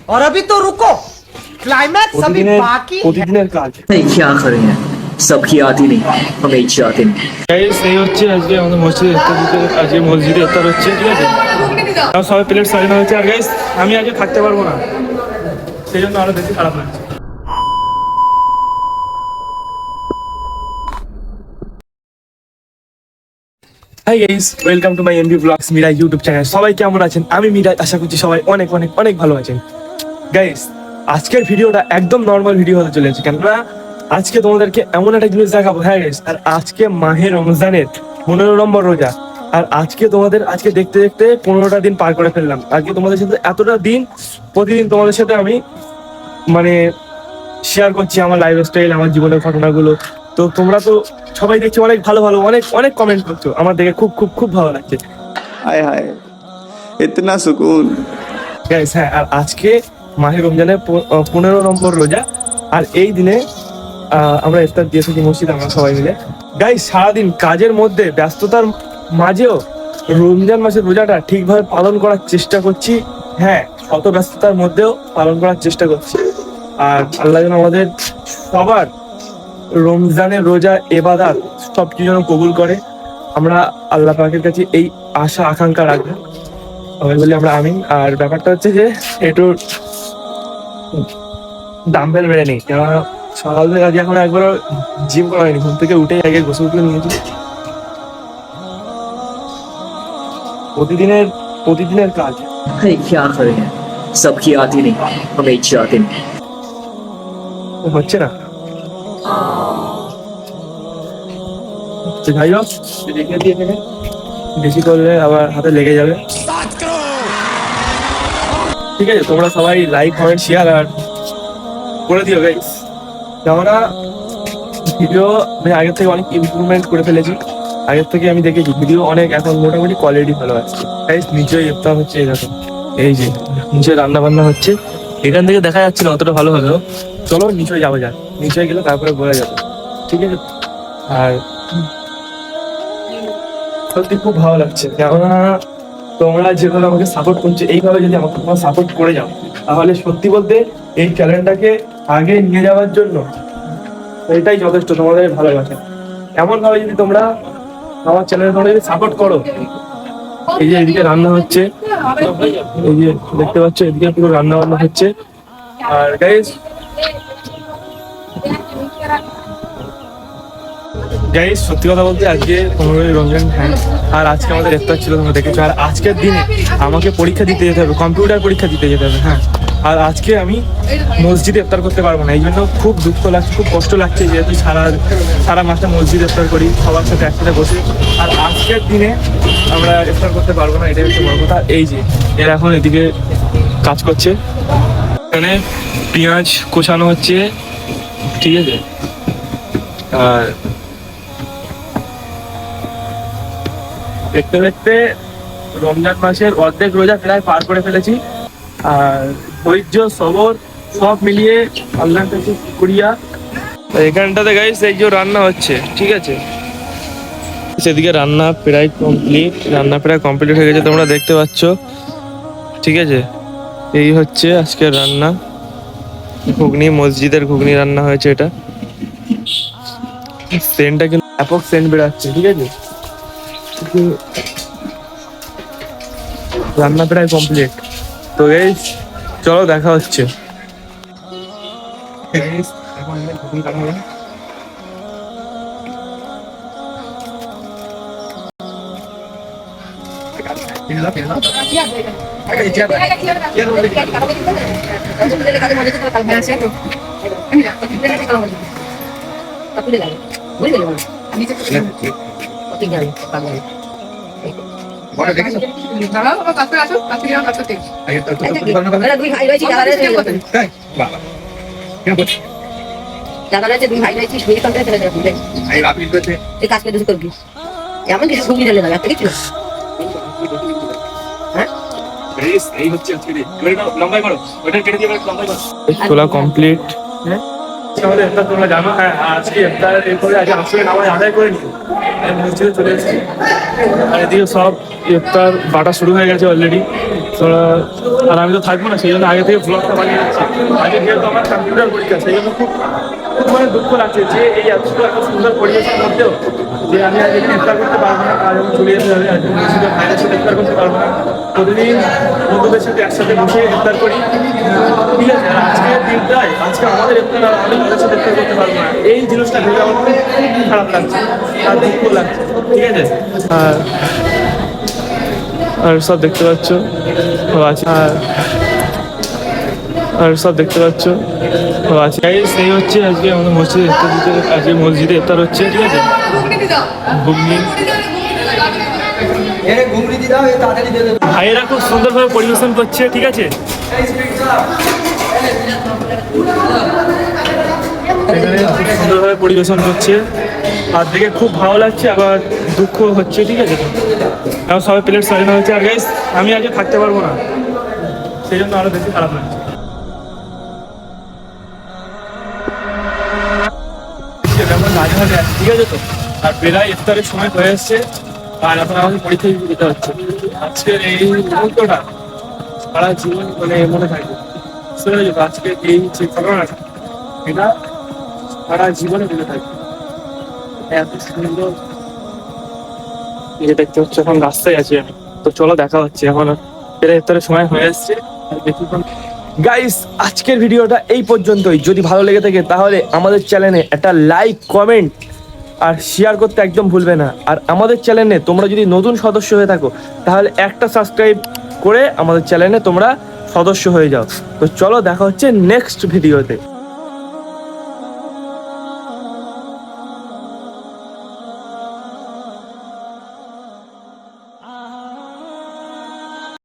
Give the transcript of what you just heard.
और अभी तो रुको, क्लाइमैक्स अभी बाकी প্রতিদিনের কাজ। क्या करें सबकी आती नहीं हमें इच्छा आती नहीं। গাইস এই হচ্ছে আজকে আমাদের মসজিদে ইফতার দিতে, আজকে মসজিদে ইফতার হচ্ছে, ঠিক আছে। তাও সবাই প্লেট সাজানো হচ্ছে। আর গাইস আমি আজকে থাকতে পারবো না, সেই জন্য আরো বেশি খারাপ লাগছে। Hi guys, welcome to my MB blogs Miraj YouTube channel. সবাই কেমন আছেন? আমি মিরাজ, আশা করছি সবাই অনেক অনেক অনেক ভালো আছেন। গাইস আজকের ভিডিওটা একদম নর্মাল ভিডিও হতে চলেছে, কেননা আজকে তোমাদেরকে এমন একটা জিনিস দেখাবো। হ্যাঁ গাইস, আর আজকে মাহে রমজানের 15 নম্বর রোজা। আর আজকে দেখতে দেখতে 15টা দিন পার করে ফেললাম। আজকে তোমাদের সাথে এতটা দিন প্রতিদিন তোমাদের সাথে আমি মানে শেয়ার করছি আমার লাইফস্টাইল, আমার জীবনের ঘটনাগুলো। তো তোমরা তো সবাই দেখছো অনেক ভালো ভালো অনেক অনেক কমেন্ট করছো, আমার দেখে খুব খুব খুব ভালো লাগছে। हाय हाय इतना सुकून। গাইস হ্যাঁ, আর আজকে মাহে রমজানের 15 নম্বর রোজা। আর এই দিনে আমরা ইফতার দিয়ে থাকি মসজিদে, আমরা সবাই মিলে। গাইস সারাদিন কাজের মধ্যে ব্যস্ততার মাঝেও রমজান মাসের রোজাটা ঠিকভাবে পালন করার চেষ্টা করছি। হ্যাঁ, অত ব্যস্ততার মধ্যেও পালন করার চেষ্টা করছি। আর আল্লাহ যেন আমাদের সবার রমজানের রোজা ইবাদত সব কিছু যেন কবুল করে, আমরা আল্লাহ পাকের কাছে এই আশা আকাঙ্ক্ষা রাখবো। আমি বলি আমরা আমিন। আর ব্যাপারটা হচ্ছে যে একটু ডাম্বেল বেড়ে নেই, কেননা সকাল থেকে আজকে এখন একবারও জিম করা হয়নি। ঘুম থেকে উঠে আগে গোসল করে নিয়েছি। প্রতিদিনের কাজ। क्या करें सबकी आती नहीं हमें इच्छा आती नहीं। হচ্ছে না তো যাই হোক, রেখে দিয়ে এখানে বেশি করলে আবার হাতে লেগে যাবে। ঠিক আছে, তোমরা সবাই লাইক কমেন্ট শেয়ার আর করে দিও গাইস। আমরা ভিডিও আমি আগের থেকে অনেক ইমপ্রুভমেন্ট করে ফেলেছি। আগের থেকে আমি দেখেছি ভিডিও অনেক এখন মোটামুটি কোয়ালিটি ভালো আসছে। গাইস নিচে ইফতার হচ্ছে, এই দেখো, এই যে নিচে রান্না বান্না হচ্ছে। এখান থেকে দেখা যাচ্ছে না অতটা ভালো হলেও, চলো নিচে যাওয়া যাক। নিচে গেলে তারপরে বোঝা যাবে, ঠিক আছে। আর সত্যি খুব ভালো লাগছে, কেননা তোমরা যেভাবে আমাকে সাপোর্ট করছো, এইভাবে যদি আমাকে তোমরা সাপোর্ট করে যাও, তাহলে সত্যি বলতে এই চ্যানেলটাকে আগে নিয়ে যাওয়ার জন্য এটাই যথেষ্ট। তোমাদের ভালোবাসা এমন ভাবে যদি তোমরা আমার চ্যানেলে তোমরা যদি সাপোর্ট করো। এই যে এদিকে রান্না হচ্ছে, এই যে দেখতে পাচ্ছ, এদিকে পুরো রান্না বান্না হচ্ছে। আর গাইস সত্যি কথা বলতে আজকে 15ই রমজান। হ্যাঁ, আর আজকে আমাদের ইফতার ছিল, তোমরা দেখেছো। আর আজকের দিনে আমাকে পরীক্ষা দিতে যেতে হবে, কম্পিউটার পরীক্ষা দিতে যেতে হবে। হ্যাঁ, আর আজকে আমি মসজিদে ইফতার করতে পারবো না, এই জন্য খুব দুঃখ লাগছে, খুব কষ্ট লাগছে। যেহেতু সারা মাসটা মসজিদে ইফতার করি সবার সাথে একসাথে বসে, আর আজকের দিনে আমরা ইফতার করতে পারবো না, এটাই হচ্ছে বড় কথা। এই যে এরা এখন এদিকে কাজ করছে, এখানে পেঁয়াজ কোচানো হচ্ছে, ঠিক আছে। আর দেখতে দেখতে রমজান মাসের অর্ধেক রোজা প্রায় পার করে ফেলেছি। আর ধৈর্য সবর সব মিলিয়ে আল্লাহর কাছে শুকরিয়া। এখানটাতে গাইস এই যে রান্না হচ্ছে, ঠিক আছে। সেদিকে রান্না প্রায় কমপ্লিট হয়ে গেছে, তোমরা দেখতে পাচ্ছ, ঠিক আছে। এই হচ্ছে আজকের রান্না, ঘুগনি, মসজিদের ঘুগনি রান্না হয়েছে। এটা সেন্টটা কিন্তু ব্যাপক সেন্ট বেরাচ্ছে, ঠিক আছে। রান্না প্রায় কমপ্লিট। তো গাইস চলো দেখা হচ্ছে। তোলা কমপ্লিট। তোমরা জানো, হ্যাঁ আজকে ইফতার এরপরে আজকে আসলে নামাজ আদায় করে নিই। মসজিদে চলে এসেছি। আর এদিকে সব ইফতার বাটা শুরু হয়ে গেছে অলরেডি। আর আমি তো থাকবো না, সেই জন্য আগে থেকে ব্লগটা বানিয়ে যাচ্ছি। আগে যেহেতু আমার কম্পিউটার পরীক্ষা, সেই জন্য খুব মানে দুঃখ লাগছে যে এই এত সুন্দর পরিবেশের মধ্যেও যে আমি আজ এখানে ইফতার করতে পারবো না। কাজ আমি চলে যেতে হবে, আজ মসজিদের ভাইয়ের সাথে ইফতার করতে পারবো না। প্রতিদিন বন্ধুদের সাথে একসাথে বসে ইফতার করি, ঠিক আছে। আর আজকের দিনটাই, আজকে আমাদের ইফতার আর আমি তাদের সাথে ইফতার করতে পারবো না, এই জিনিসটা ভেবে আমার খুব খারাপ লাগছে আর দুঃখ লাগছে, ঠিক আছে। আর সব দেখতে পাচ্ছ আর সব দেখতে পাচ্ছ আছে। এই হচ্ছে আজকে আমাদের মসজিদে ইফতার দিতে, আজকে মসজিদে ইফতার হচ্ছে, ঠিক আছে। ঘুগনি ভাইয়েরা খুব সুন্দরভাবে পরিবেশন করছে, ঠিক আছে। এখানে খুব সুন্দরভাবে পরিবেশন করছে, আর দেখে খুব ভালো লাগছে, আবার দুঃখ হচ্ছে, ঠিক আছে। এখন সবাই প্লেট সাজানো হচ্ছে। আর গাইস আমি আজকে থাকতে পারবো না, সেই জন্য আরো বেশি খারাপ লাগছে, ঠিক আছে তো। আর প্রায় ইফতারের সময় হয়ে এসছে, আর এখন আমাকে পরীক্ষা দিতে হচ্ছে। আজকের এই মুহূর্তটা সারা জীবন মানে মনে থাকবে, বুঝতে পেরেছো তো। আজকে এই যে ঘটনাটা, এটা সারা জীবনে মনে থাকবে। এত সুন্দর যে দেখতে হচ্ছে, এখন রাস্তায় আছি আমি। তো চলো দেখা হচ্ছে, এখন প্রায় ইফতারের সময় হয়ে এসছে। গাইস আজকের ভিডিওটা এই পর্যন্তই। যদি ভালো লেগে থাকে তাহলে আমাদের চ্যানেলে একটা লাইক, কমেন্ট আর শেয়ার করতে একদম ভুলবে না। আর আমাদের চ্যানেলে তোমরা যদি নতুন সদস্য হয়ে থাকো তাহলে একটা সাবস্ক্রাইব করে আমাদের চ্যানেলে তোমরা সদস্য হয়ে যাও। তো চলো দেখা হচ্ছে নেক্সট ভিডিওতে।